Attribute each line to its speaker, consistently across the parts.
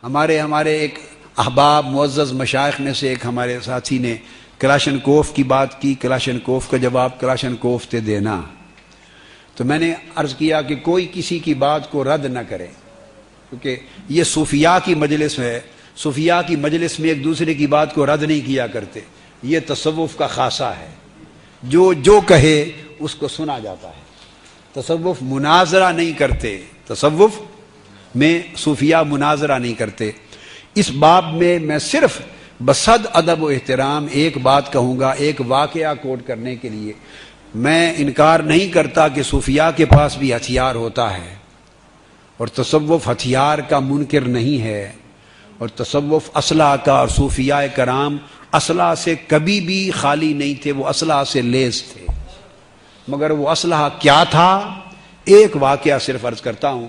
Speaker 1: ہمارے ایک احباب معزز مشائخ میں سے ایک ہمارے ساتھی نے کلاشنکوف کی بات کی، کلاشنکوف کا جواب کلاشنکوف تے دینا. تو میں نے عرض کیا کہ کوئی کسی کی بات کو رد نہ کرے، کیونکہ یہ صوفیاء کی مجلس ہے. صوفیاء کی مجلس میں ایک دوسرے کی بات کو رد نہیں کیا کرتے. یہ تصوف کا خاصہ ہے، جو کہے اس کو سنا جاتا ہے. تصوف مناظرہ نہیں کرتے، تصوف میں صوفیاء مناظرہ نہیں کرتے. اس باب میں صرف بصد ادب و احترام ایک بات کہوں گا، ایک واقعہ کوٹ کرنے کے لیے. میں انکار نہیں کرتا کہ صوفیاء کے پاس بھی ہتھیار ہوتا ہے، اور تصوف ہتھیار کا منکر نہیں ہے، اور تصوف اسلحہ کا، اور صوفیاء کرام اسلحہ سے کبھی بھی خالی نہیں تھے، وہ اسلحہ سے لیس تھے. مگر وہ اسلحہ کیا تھا؟ ایک واقعہ صرف عرض کرتا ہوں.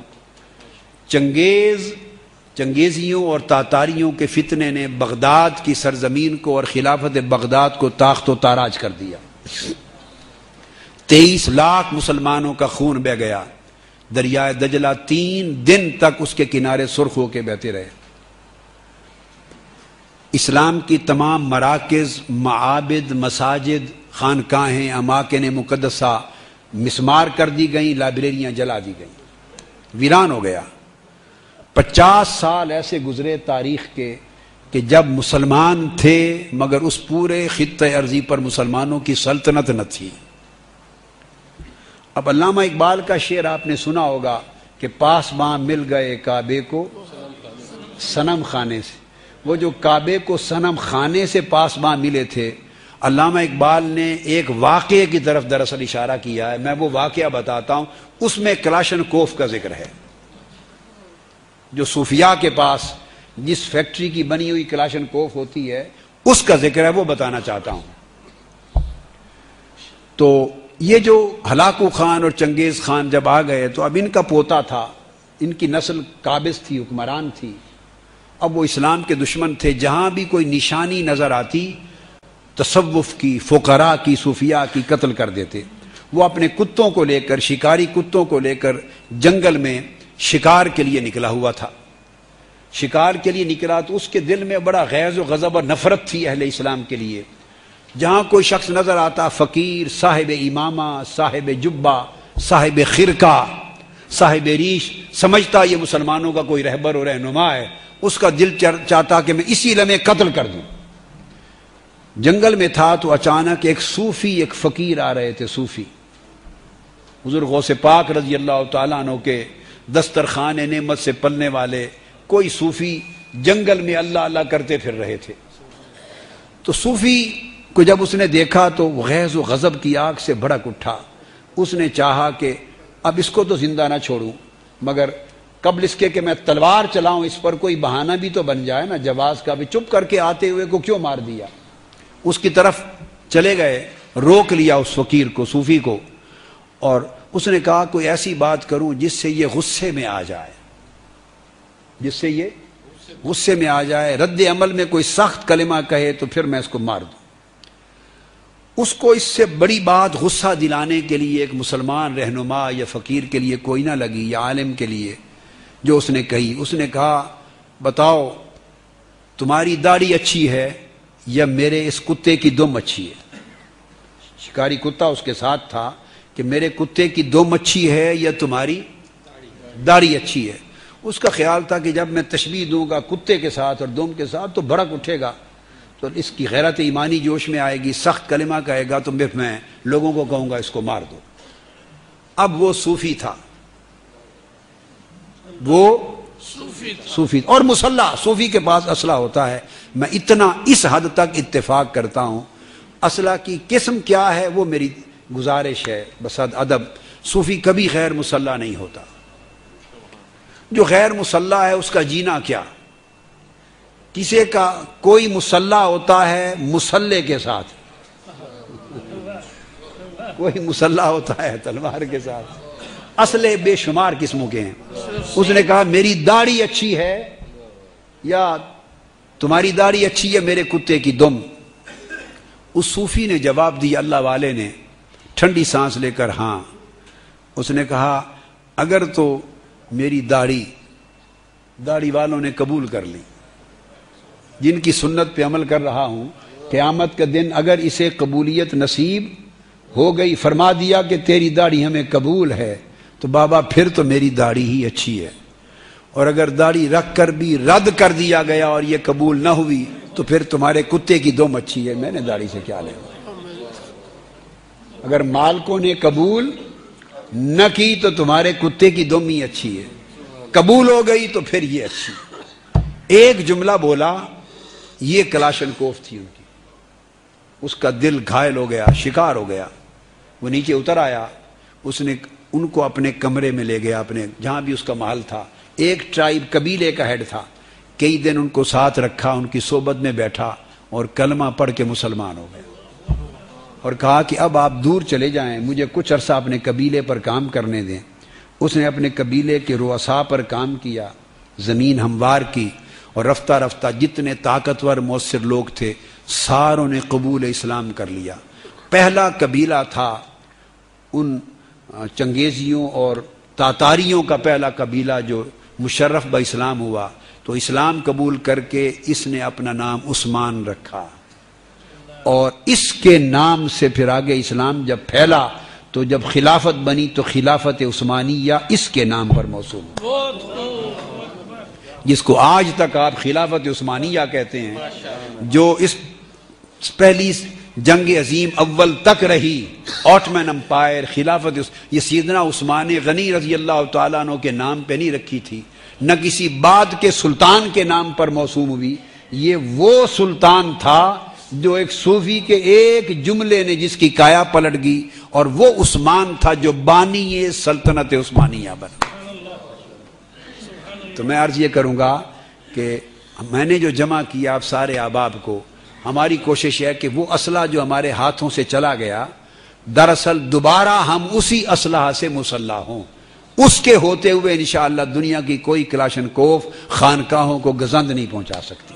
Speaker 1: چنگیزیوں اور تاتاریوں کے فتنے نے بغداد کی سرزمین کو اور خلافت بغداد کو تاخت و تاراج کر دیا. 23 لاکھ مسلمانوں کا خون بہہ گیا. دریائے دجلہ 3 دن تک اس کے کنارے سرخ ہو کے بہتے رہے. اسلام کی تمام مراکز، معابد، مساجد، خانقاہیں، اماکن مقدسہ مسمار کر دی گئیں، لائبریریاں جلا دی گئیں، ویران ہو گیا. 50 سال ایسے گزرے تاریخ کے کہ جب مسلمان تھے مگر اس پورے خطہ ارضی پر مسلمانوں کی سلطنت نہ تھی. اب علامہ اقبال کا شعر آپ نے سنا ہوگا کہ پاسباں مل گئے کعبے کو صنم خانے سے. وہ جو کعبے کو صنم خانے سے پاسباں ملے تھے، علامہ اقبال نے ایک واقعے کی طرف دراصل اشارہ کیا ہے. میں وہ واقعہ بتاتا ہوں. اس میں کلاشنکوف کا ذکر ہے. جو صوفیاء کے پاس جس فیکٹری کی بنی ہوئی کلاشنکوف ہوتی ہے اس کا ذکر ہے، وہ بتانا چاہتا ہوں. تو یہ جو ہلاکو خان اور چنگیز خان جب آ گئے تو اب ان کا پوتا تھا، ان کی نسل قابض تھی، حکمران تھی. اب وہ اسلام کے دشمن تھے. جہاں بھی کوئی نشانی نظر آتی تصوف کی، فقراء کی، صوفیاء کی، قتل کر دیتے. وہ اپنے کتوں کو لے کر، شکاری کتوں کو لے کر جنگل میں شکار کے لیے نکلا ہوا تھا. شکار کے لیے نکلا تو اس کے دل میں بڑا غیظ و غضب اور نفرت تھی اہل اسلام کے لیے. جہاں کوئی شخص نظر آتا، فقیر، صاحب امامہ، صاحب جبہ، صاحب خرقہ، صاحب ریش، سمجھتا یہ مسلمانوں کا کوئی رہبر و رہنما ہے. اس کا دل چاہتا کہ میں اسی لمحے قتل کر دوں. جنگل میں تھا تو اچانک ایک صوفی، ایک فقیر آ رہے تھے. صوفی حضور غوث پاک رضی اللہ تعالیٰ عنہ کے دسترخوان نعمت سے پلنے والے کوئی صوفی جنگل میں اللہ اللہ کرتے پھر رہے تھے. تو صوفی کو جب اس نے دیکھا تو غیظ و غضب کی آگ سے بھڑک اٹھا. اس نے چاہا کہ اب اس کو تو زندہ نہ چھوڑوں، مگر قبل اس کے کہ میں تلوار چلاؤں اس پر کوئی بہانہ بھی تو بن جائے نا جواز کا. بھی چپ کر کے آتے ہوئے کو کیوں مار دیا؟ اس کی طرف چلے گئے، روک لیا اس فقیر کو، صوفی کو، اور اس نے کہا کوئی ایسی بات کروں جس سے یہ غصے میں آ جائے، جس سے یہ غصے میں آ جائے، رد عمل میں کوئی سخت کلمہ کہے تو پھر میں اس کو مار دوں. اس کو اس سے بڑی بات غصہ دلانے کے لیے ایک مسلمان رہنما یا فقیر کے لیے کوئی نہ لگی، یا عالم کے لیے، جو اس نے کہی. اس نے کہا بتاؤ تمہاری داڑھی اچھی ہے یا میرے اس کتے کی دم اچھی ہے؟ شکاری کتا اس کے ساتھ تھا کہ میرے کتے کی دم اچھی ہے یا تمہاری داڑھی اچھی ہے. اس کا خیال تھا کہ جب میں تشبیہ دوں گا کتے کے ساتھ اور دم کے ساتھ تو بھڑک اٹھے گا، تو اس کی غیرت ایمانی جوش میں آئے گی، سخت کلمہ کہے گا تو میں لوگوں کو کہوں گا اس کو مار دو. اب وہ صوفی تھا، وہ صوفی اور مسلح. صوفی کے پاس اسلحہ ہوتا ہے. میں اتنا اس حد تک اتفاق کرتا ہوں، اسلحہ کی قسم کیا ہے وہ میری گزارش ہے بصد ادب. صوفی کبھی غیر مسلح نہیں ہوتا. جو غیر مسلح ہے اس کا جینا کیا؟ کسی کا کوئی مسلح ہوتا ہے مسلح کے ساتھ، کوئی مسلح ہوتا ہے تلوار کے ساتھ. اسلحے بے شمار قسموں کے ہیں. اس نے کہا میری داڑھی اچھی ہے یا تمہاری داڑھی اچھی ہے میرے کتے کی دم؟ اس صوفی نے جواب دیا، اللہ والے نے ٹھنڈی سانس لے کر ہاں. اس نے کہا اگر تو میری داڑھی داڑھی والوں نے قبول کر لی، جن کی سنت پہ عمل کر رہا ہوں، قیامت کا دن اگر اسے قبولیت نصیب ہو گئی، فرما دیا کہ تیری داڑھی ہمیں قبول ہے، تو بابا پھر تو میری داڑھی ہی اچھی ہے، اور اگر داڑھی رکھ کر بھی رد کر دیا گیا اور یہ قبول نہ ہوئی تو پھر تمہارے کتے کی دم اچھی ہے، میں نے داڑھی سے کیا لے۔ اگر مالکوں نے قبول نہ کی تو تمہارے کتے کی دم ہی اچھی ہے، قبول ہو گئی تو پھر یہ اچھی۔ ایک جملہ بولا، یہ کلاشنکوف تھی ان کی، اس کا دل گھائل ہو گیا، شکار ہو گیا، وہ نیچے اتر آیا، اس نے ان کو اپنے کمرے میں لے گیا، اپنے جہاں بھی اس کا محل تھا، ایک ٹرائب قبیلے کا ہیڈ تھا، کئی دن ان کو ساتھ رکھا، ان کی صحبت میں بیٹھا اور کلمہ پڑھ کے مسلمان ہو گئے، اور کہا کہ اب آپ دور چلے جائیں، مجھے کچھ عرصہ اپنے قبیلے پر کام کرنے دیں۔ اس نے اپنے قبیلے کے رؤساء پر کام کیا، زمین ہموار کی، اور رفتہ رفتہ جتنے طاقتور مؤثر لوگ تھے ساروں نے قبول اسلام کر لیا۔ پہلا قبیلہ تھا ان چنگیزیوں اور تاتاریوں کا پہلا قبیلہ جو مشرف با اسلام ہوا، تو اسلام قبول کر کے اس نے اپنا نام عثمان رکھا، اور اس کے نام سے پھر آگے اسلام جب پھیلا تو جب خلافت بنی تو خلافت عثمانیہ اس کے نام پر موسوم ہو، جس کو آج تک آپ خلافت عثمانیہ کہتے ہیں، جو اس پہلی جنگ عظیم اول تک رہی، آٹمن امپائر، خلافت، یہ سیدنا عثمان غنی رضی اللہ تعالیٰ عنہ کے نام پہ نہیں رکھی تھی، نہ کسی بعد کے سلطان کے نام پر موسوم ہوئی، یہ وہ سلطان تھا جو ایک صوفی کے ایک جملے نے جس کی کایا پلٹ گئی، اور وہ عثمان تھا جو بانی سلطنت عثمانیہ بنا۔ تو میں عرض یہ کروں گا کہ میں نے جو جمع کیا آپ سارے احباب کو، ہماری کوشش ہے کہ وہ اسلحہ جو ہمارے ہاتھوں سے چلا گیا، دراصل دوبارہ ہم اسی اسلحہ سے مسلح ہوں، اس کے ہوتے ہوئے انشاءاللہ دنیا کی کوئی کلاشنکوف خانقاہوں کو گزند نہیں پہنچا سکتی۔